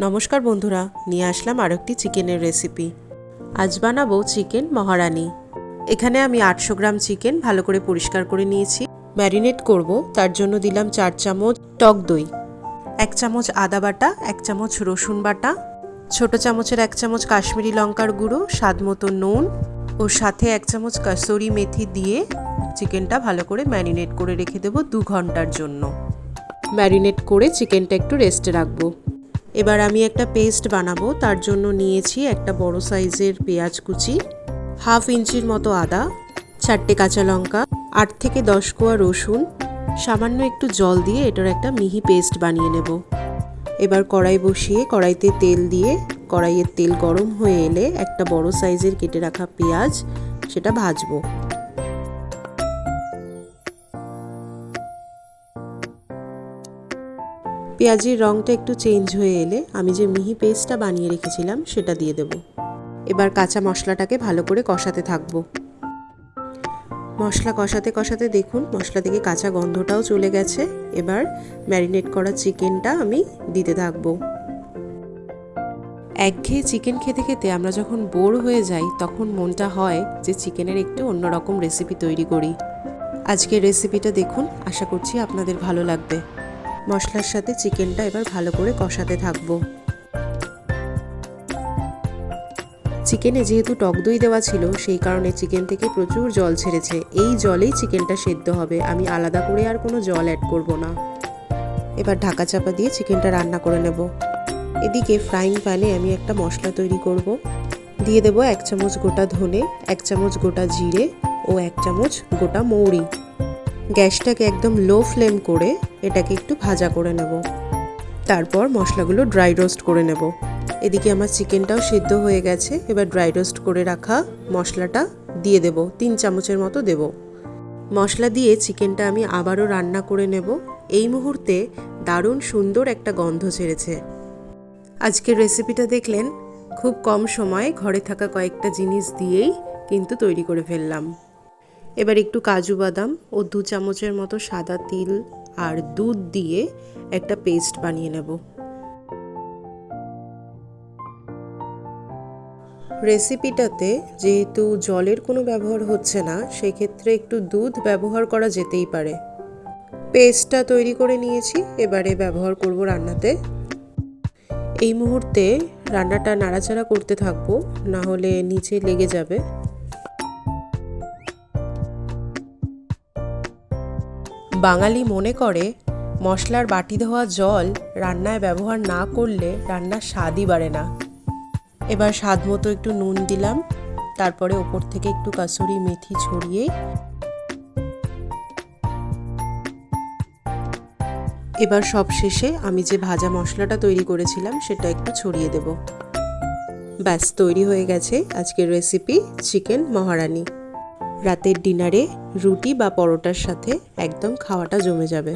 নমস্কার বন্ধুরা, নিয়ে আসলাম আর একটি চিকেনের রেসিপি। আজ বানাবো চিকেন মহারানি। এখানে আমি 800 গ্রাম চিকেন ভালো করে পরিষ্কার করে নিয়েছি। ম্যারিনেট করব, তার জন্য দিলাম 4 চামচ টক দই, 1 চামচ আদা বাটা, 1 চামচ রসুন বাটা, ছোট চামচের 1 চামচ কাশ্মীরি লঙ্কার গুঁড়ো, স্বাদ মতো নুন ও সাথে 1 চামচ কাসুরি মেথি দিয়ে চিকেনটা ভালো করে ম্যারিনেট করে রেখে দেবো 2 ঘন্টার জন্য। ম্যারিনেট করে চিকেনটা একটু রেস্টে রাখবো। এবার আমি একটা পেস্ট বানাবো, তার জন্য নিয়েছি একটা বড় সাইজের পেঁয়াজ কুচি, হাফ ইঞ্চির মতো আদা, 4টে কাঁচা লঙ্কা, 8 থেকে 10 কোয়া রসুন, সামান্য একটু জল দিয়ে এটার একটা মিহি পেস্ট বানিয়ে নেব। এবার কড়াই বসিয়ে কড়াইতে তেল দিয়ে কড়াইয়ের তেল গরম হয়ে এলে একটা বড় সাইজের কেটে রাখা পেঁয়াজ সেটা ভাজবো। পেঁয়াজের রঙটা একটু চেঞ্জ হয়ে এলে আমি যে মিহি পেস্টটা বানিয়ে রেখেছিলাম সেটা দিয়ে দেব। এবার কাঁচা মশলাটাকে ভালো করে কষাতে থাকবো। মশলা কষাতে কষাতে দেখুন মশলা থেকে কাঁচা গন্ধটাও চলে গেছে। এবার ম্যারিনেট করা চিকেনটা আমি দিতে থাকবো। একঘেয়ে চিকেন খেতে খেতে আমরা যখন বোর হয়ে যাই তখন মনটা হয় যে চিকেনের একটু অন্যরকম রেসিপি তৈরি করি। আজকের রেসিপিটা দেখুন, আশা করছি আপনাদের ভালো লাগবে। মশলার সাথে চিকেনটা এবার ভালো করে কষাতে থাকবো। চিকেনে যেহেতু টক দই দেওয়া ছিল সেই কারণে চিকেন থেকে প্রচুর জল ছেড়েছে। এই জলেই চিকেনটা সেদ্ধ হবে, আমি আলাদা করে আর কোনো জল অ্যাড করব না। এবার ঢাকা চাপা দিয়ে চিকেনটা রান্না করে নেব। এদিকে ফ্রাইং প্যানে আমি একটা মশলা তৈরি করব। দিয়ে দেব 1 চামচ গোটা ধনে, 1 চামচ গোটা জিরে ও 1 চামচ গোটা মৌরি। গ্যাসটাকে একদম লো ফ্লেম করে এটাকে একটু ভাজা করে নেব। তারপর মশলাগুলো ড্রাই রোস্ট করে নেব। এদিকে আমার চিকেনটাও সিদ্ধ হয়ে গেছে। এবার ড্রাই রোস্ট করে রাখা মশলাটা দিয়ে দেব, 3 চামচের মতো দেব। মশলা দিয়ে চিকেনটা আমি আবারও রান্না করে নেব। এই মুহূর্তে দারুণ সুন্দর একটা গন্ধ ছেড়েছে। আজকের রেসিপিটা দেখলেন, খুব কম সময়ে ঘরে থাকা কয়েকটা জিনিস দিয়েই কিন্তু তৈরি করে ফেললাম। এবার একটু কাজু বাদাম ও 2 চামচের মতো সাদা তিল আর দুধ দিয়ে একটা পেস্ট বানিয়ে নেব। রেসিপিটাতে যেহেতু জলের কোনো ব্যবহার হচ্ছে না, সেক্ষেত্রে একটু দুধ ব্যবহার করা যেতেই পারে। পেস্টটা তৈরি করে নিয়েছি, এবারে ব্যবহার করব রান্নাতে। এই মুহূর্তে রান্নাটা নাড়াচাড়া করতে থাকবো, না হলে নিচে লেগে যাবে। বাঙালি মনে করে মশলার বাটি ধোয়া জল রান্নায় ব্যবহার না করলে রান্নার স্বাদই বাড়ে না। এবার স্বাদ মতো একটু নুন দিলাম, তারপরে ওপর থেকে একটু কাসুরি মেথি ছড়িয়ে এবার সব শেষে আমি যে ভাজা মশলাটা তৈরি করেছিলাম সেটা একটু ছড়িয়ে দেব। ব্যাস তৈরি হয়ে গেছে আজকের রেসিপি চিকেন মহারানি। রাতের ডিনারে রুটি বা পরোটার সাথে একদম খাওয়াটা জমে যাবে।